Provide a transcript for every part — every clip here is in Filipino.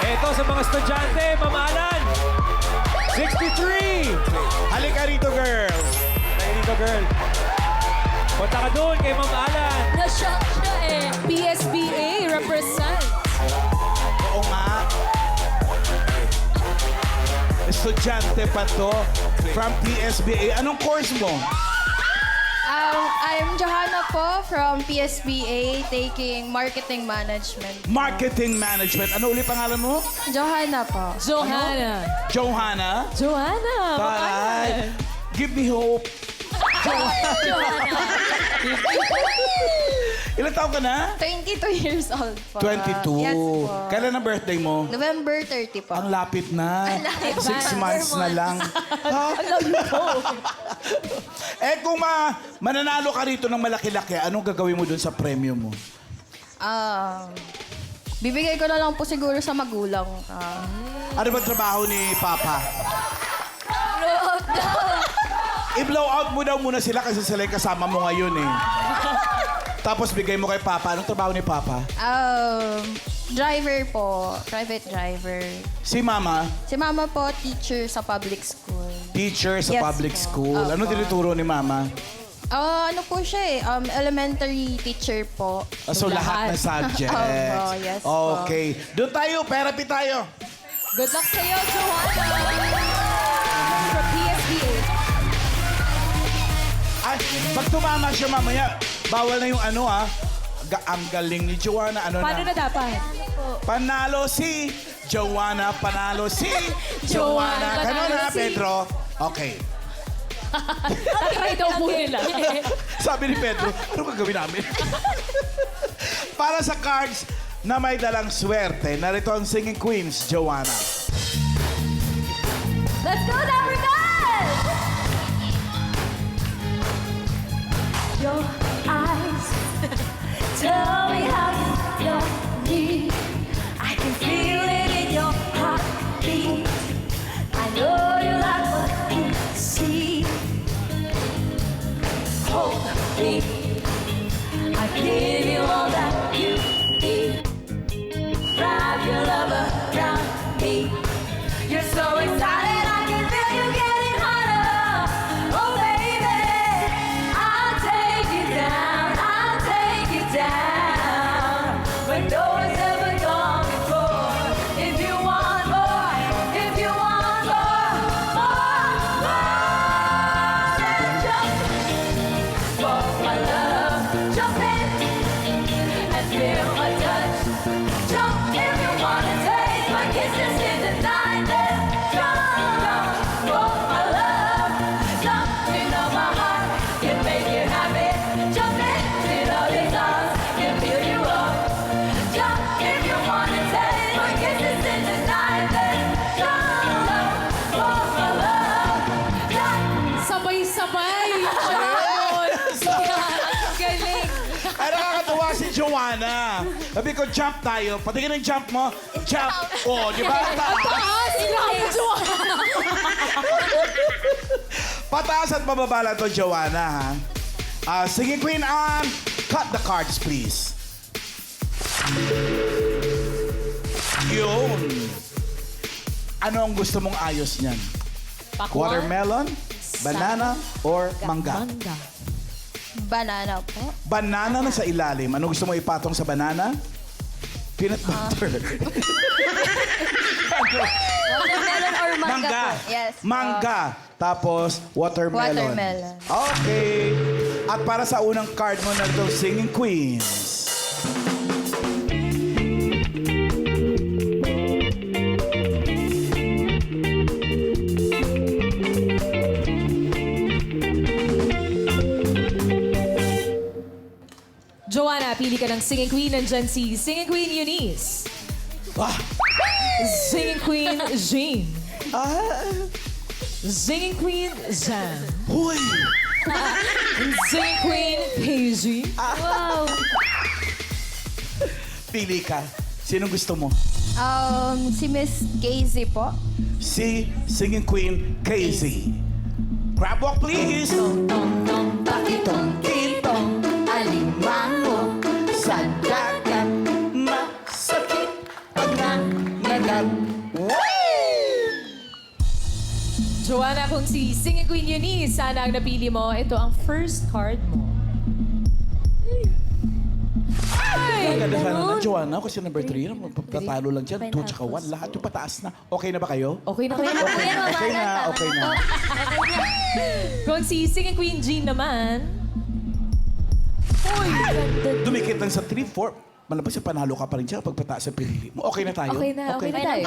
Ito sa mga estudyante, mamalan. 63. Halika rito, girl. Halika dito, girl. Punta ka doon kay Ma'am Alan. Na-shock siya eh. PSBA represent. Oo nga. Estudyante pa to from PSBA. Anong course mo? I'm Johanna po from PSBA taking Marketing Management. Marketing Management. Ano ulit pangalan mo? Johanna po. Johanna. Johanna? Johanna. Taray. Give me hope. Johanna. Ilan taon ka na? 22 years old po. 22. Yes po. Kailan ang birthday mo? November 30 po. Ang lapit na. lapit 6 na. months na lang. Ha? Kung mananalo ka rito ng malaki-laki, anong gagawin mo dun sa premyo mo? Bibigay ko na lang po siguro sa magulang. Ano ba trabaho ni Papa? Blow daw. I-blow out mo daw muna sila kasi sila yung kasama mo ngayon eh. Tapos bigay mo kay Papa. Anong trabaho ni Papa? Driver po. Private driver. Si Mama, Si Mama po, teacher sa public school. teacher sa Yes public po. school. Ano Opo. tinuturo ni Mama? Ano po siya eh, elementary teacher po. So lahat ng subjects. Opo, yes po. Okay. Doon tayo, therapy tayo. Good luck sa'yo, Johanna. From PSBA. Ay, pag tumama siya mamaya, bawal na yung ano ang galing ni Joanna. Ano Paano na dapat? Panalo si Joanna, panalo si Joanna. Joanna, Ganun panalo na, si- Pedro. Okay. Try daw po nila. Sabi ni Pedro, ano gagawin namin? Para sa cards na may dalang swerte, narito ang Singing Queens, Joanna. Let's go, Africa! Your eyes tell me how you feel me. I can feel it in your heartbeat. I know you like what you see. Hold me. I give you all that you need. Wrap your love around me. You're so excited, I can feel you getting hotter. Oh, baby, I'll take you down, I'll take you down. Where no one's ever gone before. If you want more, if you want more, then jump for my love. Jump in and feel my touch. Jump if you wanna taste my kisses in the night. Then jump for my love. Jump, you know my heart can make you happy. Jump in, you know these arms can fill you up. Jump if you wanna taste my kisses in the night. Then jump for my love. Sabay-sabay! Galing! Ay, nakakatuwa si Joanna. Sabi ko, jump tayo. Patingin ng jump mo. Jump. Oh, di ba? Taas! Grabe, Joanna! Pataas at bababa lang to, Joanna, ha? Singing Queen Anne, cut the cards, please. Yun. Ano ang gusto mong ayos niyan? Watermelon, banana, or mangga? Banana po. Banana na sa ilalim. Ano gusto mo ipatong sa banana? Peanut butter. Watermelon or mangga Mangga. po. Yes. Mangga. Tapos, watermelon. Watermelon. Okay. At para sa unang card mo na itong Singing Queens. Joanna, pili ka ng Singing Queen. Nandyan si Singing Queen Eunice. Ah! Singing Queen Jean. Ah! Singing Queen Zan. Huy! Singing Queen Paisy. Wow. Pili ka. Sinong gusto mo? Si Miss Casey po. Si Singing Queen Casey. Crab walk, please. Tong tong pakitong kitong alimango. Kung si Singing Queen Eunice sana ang napili mo, ito ang first card mo. Ay! Ang ganda sana na, Joanna, kasi number 3, magpapatalo lang dyan. 2 tsaka 1, lahat yung pataas na. Okay na ba kayo? Okay na kayo. Okay na, okay na. Kung si Singing Queen Jean naman, uy, Dumikit lang sa 3, 4. Malabas yung panalo ka pa rin dyan pag pataas ang pinili mo. Okay na tayo? okay na tayo.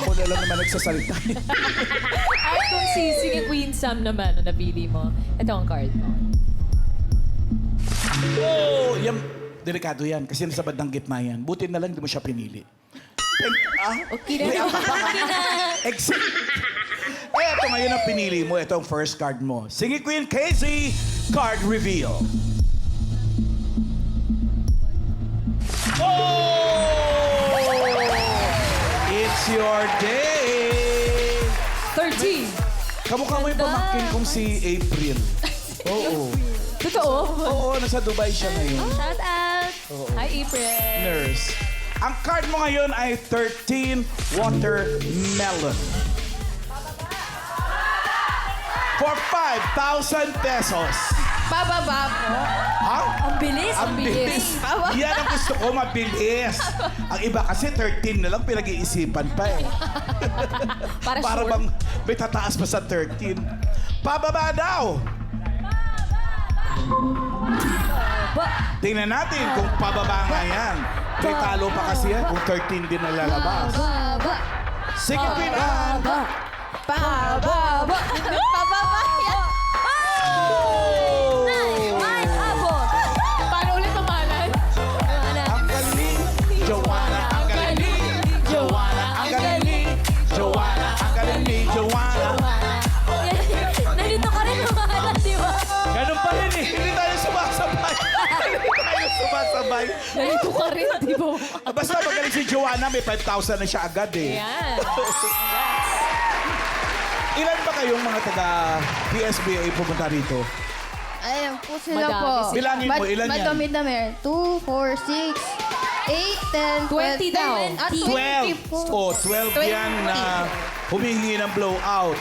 Ako na lang naman nagsasalita. At kung si Singing Queen Sam naman ang napili mo, ito ang card mo. Oh, yan. Delikado yan kasi nasa bandang gitna yan. Buti na lang hindi mo siya pinili. Okay na. Exit. Ito ngayon ang pinili mo. Ito ang first card mo. Singing Queen Casey, card reveal. Oh! It's your day! 13. Kamukha mo yung pamangkin kong si April. Oo. Totoo? Oo, nasa Dubai siya ngayon. Shout out. Hi, April. Nurse. Ang card mo ngayon ay 13 watermelon. For 5,000 pesos. Pababa po. Ha? Ang bilis. Ang bilis. Yan ang gusto ko, mabilis. Ang iba kasi 13 na lang pinag-iisipan pa eh. Para sure. bang may tataas pa sa 13. Pababa daw. Tingnan natin kung pababa nga yan. May talo pa kasi yan kung 13 din nalalabas. Sige, Queen. Pababa. Pababa yan. Paano ulit pamalan? Ang galing. Joanna, ang galing. Joanna, ang galing. Joanna, ang galing. Joanna. Nandito ka rin pamalan, di ba? Ganun pa rin eh. Hindi tayo sumasabay. Hindi tayo sumasabay. Nandito ka rin, di ba? Basta magaling si Joanna, may 5,000 na siya agad eh. Yan. Ilan ba kayong mga taga-PSBA pumunta rito? Ayan po sila Madami po. sila. Bilangin mo, ilan yan? Madami na meron. 2, 4, 6, 8, 10, 20 daw. 12. Oh, 12 yan na humihingi ng blowout.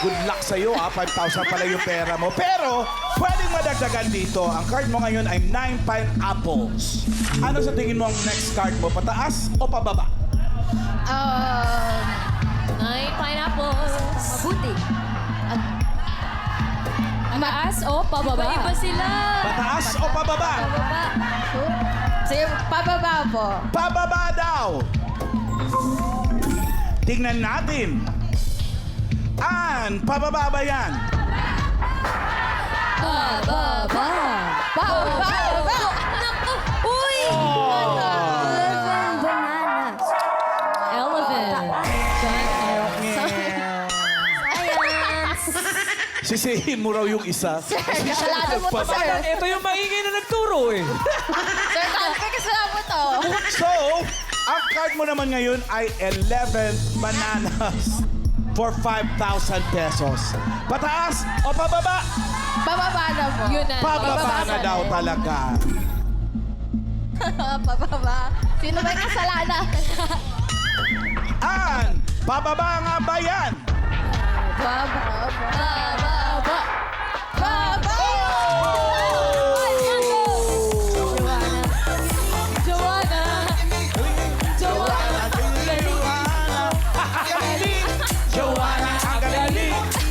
Good luck sa'yo ha, 5,000 pala yung pera mo. Pero, pwedeng madagdagan dito. Ang card mo ngayon ay 9 pineapples. Ano sa tingin mo ang next card mo? Pataas o pababa? 9 pineapples. Mabuti. Mataas o pababa? Iba sila. Pataas o pababa? Pababa. Sige, pababa po. Pababa daw! Tingnan natin. Pababa ba yan? Pababa. Pababa. Naku! Uy! Oh. 11 bananas. Elephant. Sisihin mo raw yung isa. Kasalanan mo to, sir. Ito yung maingay na nagturo eh. Sir, kasalanan mo to. So, ang card mo naman ngayon ay 11 bananas for 5,000 pesos. Pataas o pababa? Pababa na po. Yun na. Pababa na daw talaga. Pababa. Sino ba yung kasalanan? Pababa nga ba yan? Pababa. Pababa. Pababa. Joanna. Joanna, ang galing.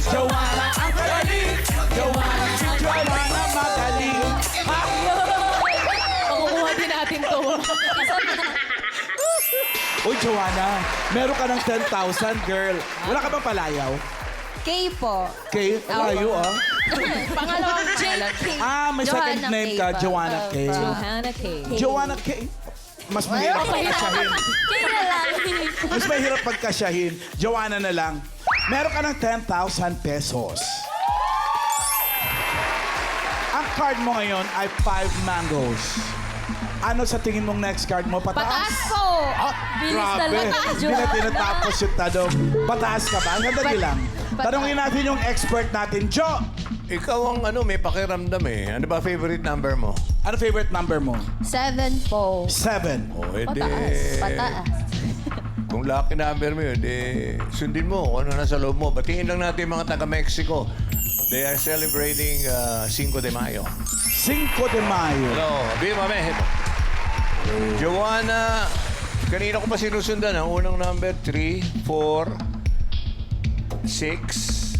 Joanna, ang galing. Joanna, si Joanna magaling. Ha? Makukuha din natin to. Uy, Joanna, meron ka ng 10,000, girl. Wala ka bang palayaw? K po. Kay, layo ah. Pangalawang pangalan. May second Joanna name K ka, pa. Joanna K. Johanna K. Joanna K. Mas mahirap pagkasyahin. Kaya lang. Mas mahirap pagkasyahin. Joanna na lang. Meron ka ng 10,000 pesos. Ang card mo ngayon ay 5 mangoes. Ano sa tingin mong next card mo? Pataas? Pataas po. Bilis Grabe. talaga, Hindi na tinatapos yung tanong. Pataas ka ba? Sandali lang. Tanungin natin yung expert natin. Jo, Ikaw ang may pakiramdam eh. Ano ba favorite number mo? ano favorite number mo? 7 po. 7. Oh, edi... Pataas. Pataas. Kung lucky number mo yun, sundin mo kung ano nasa loob mo. Batiin lang natin yung mga taga-Mexico. They are celebrating Cinco de Mayo. 5 de Mayo. Hello, Viva Mexico. Joanna, kanina ko pa sinusundan. Ang unang number, 3, 4, 6.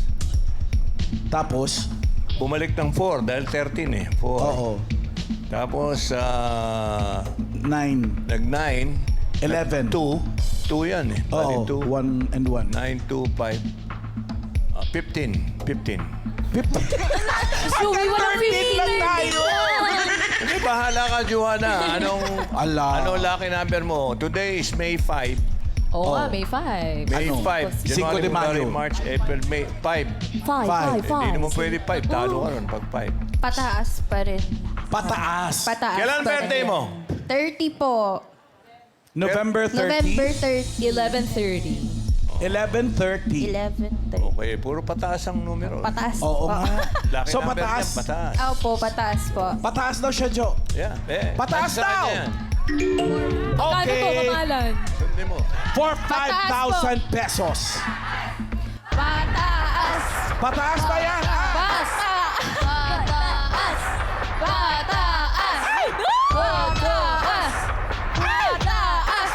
Tapos, Bumalik ng 4 dahil 13 eh. 4. oo, Tapos, 9, nag-9. 11. 2. 2 yan eh. Oo, 2. 1 and 1. 9, 2, 5. 15. 15. 50. Joey, walang 13 lang tayo. Hindi, bahala ka, Joanna. Anong lucky number mo? Today is May 5. Oo nga, May 5. May Ano? 5. 5 de Mayo. February, March, April, May 5. 5. Hindi naman pwede 5. Talo ka ron pag 5. Pataas pa rin. Pataas. Pataas Kailan pa rin. birthday mo? 30 po. November 30. November 30. 11:30. 11:30. 11:30. Okay, puro pataas ang numero. Pataas Oo po. nga. Lucky So, number pataas. niya, pataas. Opo, pataas po. Pataas daw siya, Jo. Yeah, Pataas Sa kanya daw. yan. Paano po, Okay. Mamalan? Sundin mo. For 5,000 pesos. Pataas! Pataas ba yan? Pass! Pataas! Pataas! Pataas! Pataas!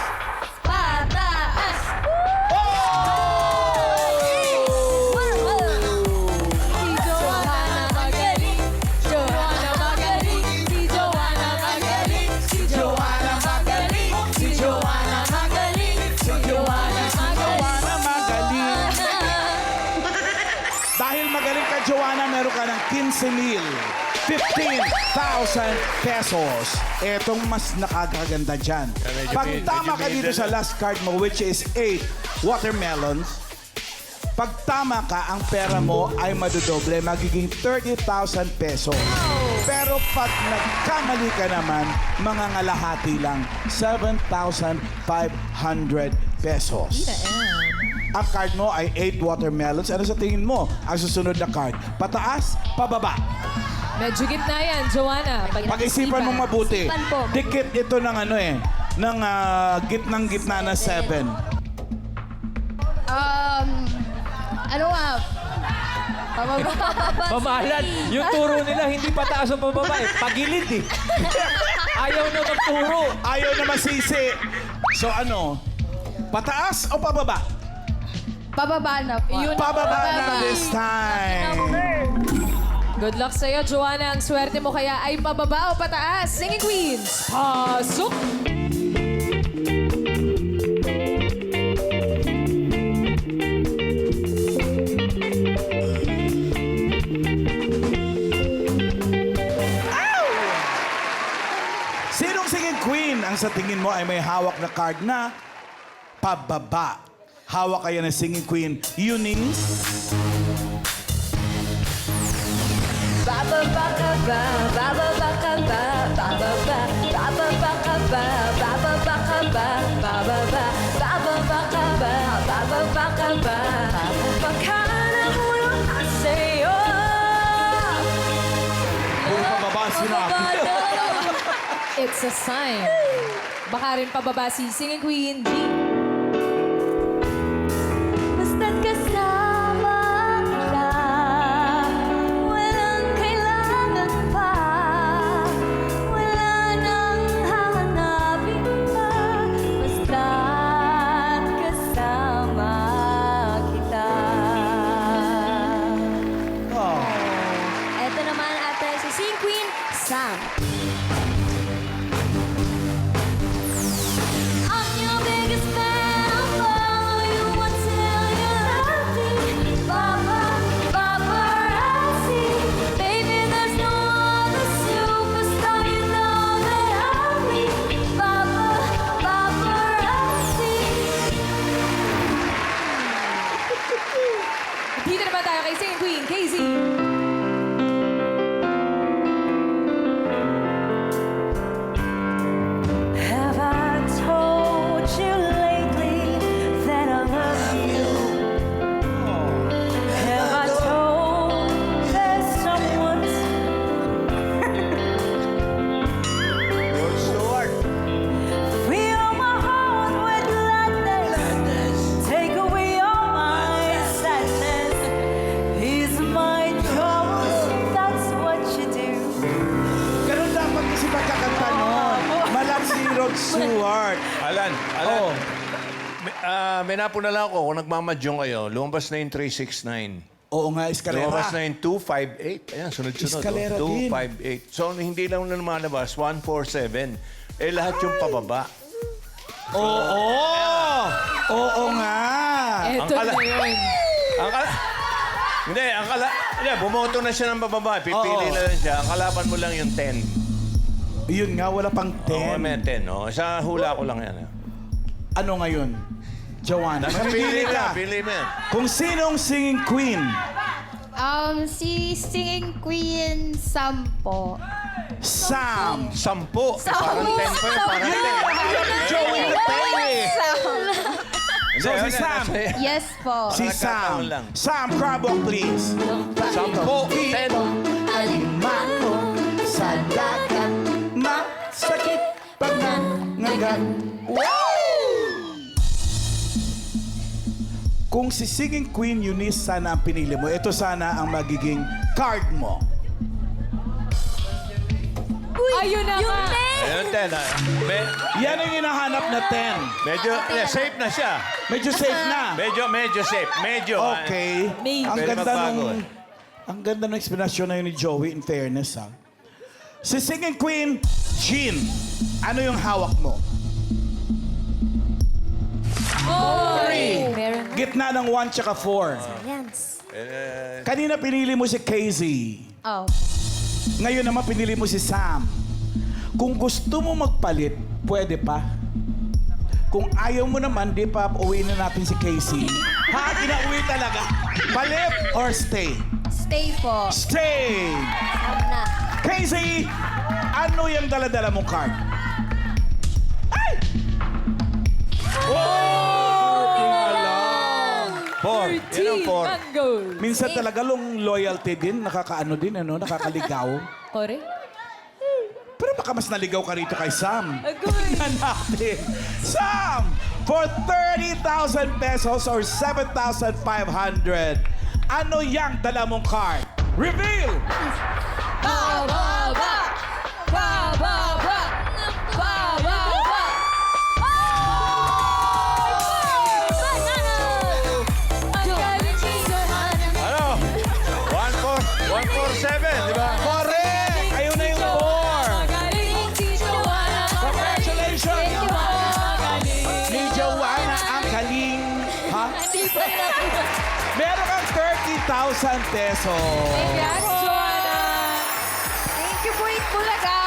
Pataas! Si Joanna magaling. Joanna magaling. Si Joanna magaling. Si Joanna magaling. Si Joanna magaling. Si Joanna magaling. Joanna, magaling. Dahil magaling ka, Joanna, meron ka ng 15,000 pesos. Etong mas nakakaganda dyan. medyo Pag medyo tama ka dito middle. sa last card mo, which is 8 watermelons, pag tama ka, ang pera mo ay madodoble, magiging 30,000 pesos. Pero pag nagkamali ka naman, mga ngalahati lang, 7,500 pesos. Ang card mo ay 8 watermelons. Ano sa tingin mo ang susunod na card? Pataas, pababa. Medyo gitna yan, Joanna. Pag-isipan mo mabuti. Isipan po. Dikit ito ng ano eh, ng gitnang-gitna na 7. Ano nga? Pababa. Mamahalan, yung turo nila hindi pataas o pababa eh. Pagilid eh. Ayaw na magturo. Ayaw na masisi. So ano? Pataas o pababa? Pababa na po. Pababa na this time. Good luck sa'yo, Joanna. Ang swerte mo kaya ay pababa o pataas. Singing Queens, pasok! Sinong singing queen ang sa tingin mo ay may hawak na card na pababa? Hawak kaya ng singing queen, Eunice? Bababa ka ba? Bababa ka ba? Bababa. Bababa ka ba? Bababa ka ba? Bababa. Bababa ka ba? Bababa ka ba? Bababa ka na hulog na sa'yo. Puro pababa ang sinabi. It's a sign. Baka rin pababa si Singing Queen G. Basta't kasama ka, walang kailangan pa, wala nang hahanapin pa, basta't kasama kita. Oh. Eto naman ate si Sing Queen, Sam. I'm your biggest fan. I'll follow you until you're happy. Papa, paparazzi. Baby, there's no other superstar you know that I'll be. Papa, paparazzi. Dito naman tayo kay Singing Queen, Casey. Stuart. Alan. Oh. May napuna lang ako kung nagmamadyong kayo. Lumabas na yung 369. Oo nga, eskalera. Lumabas na yung 258. Ayan, sunod-sunod. Eskalera din. 258. So, hindi lang na lumalabas. 147. Eh, lahat yung pababa. Oo! Oo nga! Eto Ang na yun. Hindi, bumoto na siya ng bababa. Pipili Oo. na lang siya. Ang kalaban mo lang yung 10. Yun nga, wala pang 10. Oo, may 10. Oh. Sa hula ko lang yan. Ano ngayon? Joanna, Nasa mamimili pili ka. ka. Pili mo yan. Kung sinong singing queen? Si singing queen Sampo. Sam. 10. Parang 10 pa yun. Parang 10. Joey Lopez. So, si Hindi, Sam. Yes po. Si Sam. Nagkataon lang. Sam, crab walk, please. 10. 10. Alimango sa dagat. Masakit pag nangagat. Kung si singing queen Eunice sana ang pinili mo, ito sana ang magiging card mo. Ayun na nga. Ayun, 10. Yan ang hinahanap na 10. Medyo safe na siya. Medyo safe na. Medyo safe. Medyo. Okay. Maybe. Ang Pwede ganda magbago, nung ang ganda ng explanation na yun ni Joey, in fairness, ha. Si singing queen Jean, ano yung hawak mo? Meron. Gitna ng 1 tsaka 4. Kanina pinili mo si Casey. Oh. Ngayon naman pinili mo si Sam. Kung gusto mo magpalit, pwede pa. Kung ayaw mo naman, di pa uwi na natin si Casey. Ha? Inauwi talaga. Palit or stay? Stay po. Stay! Casey, ano yung dala-dala mong card? Ay! Oh! Tingala. 4. Yan ang 4. Mangoes. Minsan talaga long loyalty din, nakakaano din, ano, nakakaligaw. Kore? Pero baka mas naligaw ka rito kay Sam. Agoy. Tingnan natin. Sam, for 30,000 pesos or 7,500, ano yang dala mong card? Reveal! Ba, ba, ba. Ba, ba, ba. Ba, ba, ba. Ang galing ni Joanna. Ano? 147, di ba? Correct! Ayun na yung 4. Ang galing si Joanna. Congratulations! Thank you po. Ni Joanna ang kaling. Ha? Hindi pa rin ako. Meron kang 30,000 pesos. Congrats, Joanna. Thank you po, Bulaga.